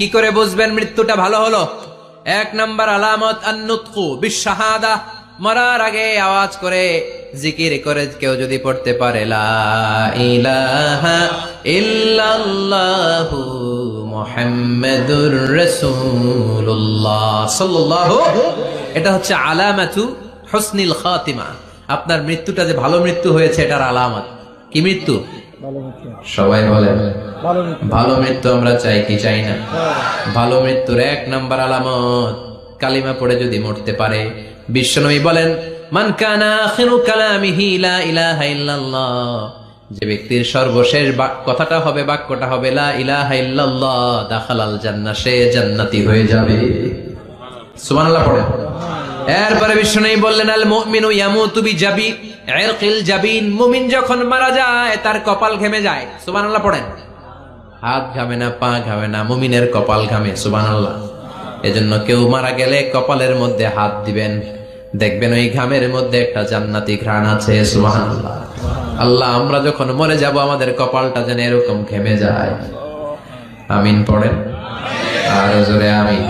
কি করে বুঝবেন মৃত্যুটা ভালো হলো? এক নাম্বার আলামত আন-নুতকু বিশ-শাহাদা, মরার আগে আওয়াজ করে জিকির করে কেউ যদি পড়তে পারে লা ইলাহা ইল্লাল্লাহু মুহাম্মাদুর রাসূলুল্লাহ সাল্লাল্লাহু, এটা হচ্ছে আলামাতু হুসনিল খাতিমা। আপনার মৃত্যুটা যে ভালো মৃত্যু হয়েছে এটার আলামত। কি মৃত্যু? সবাই বলেন ভালো মৃত্যু আমরা চাই কি চাই না? ভালো মৃত্যুর এক নাম্বার আলামত কালিমা পড়ে যদি মরতে পারে। বিশ্বনবী বলেন মান কানা আখিরু কালামিহি লা ইলাহা ইল্লাল্লাহ, যে ব্যক্তির সর্বশেষ কথাটা হবে, বাক্যটা হবে লা ইলাহা ইল্লাল্লাহ, দাখালাল জান্নাহ, সে জান্নাতি হয়ে যাবে। সুবহানাল্লাহ পড়েন। এরপরে বিশ্বনবী বললেন আল মুমিনু ইয়ামুতু বিজাবি ইরকিল জাবিন, মুমিন যখন মারা যায় তার কপাল ঘেমে যায়। সুবহানাল্লাহ পড়েন। হাত ঘামে না, পা ঘামে না, মুমিনের কপাল ঘামে। সুবহানাল্লাহ। এজন্য কেউ মারা গেলে কপালের মধ্যে হাত দিবেন, দেখবেন ওই ঘামের মধ্যে একটা জান্নাতি ঘ্রাণ আছে। সুবহানাল্লাহ। আল্লাহ, আমরা যখন মরে যাব আমাদের কপালটা যেন এরকম ঘেমে যায়। আমিন পড়েন আর জোরে আমিন।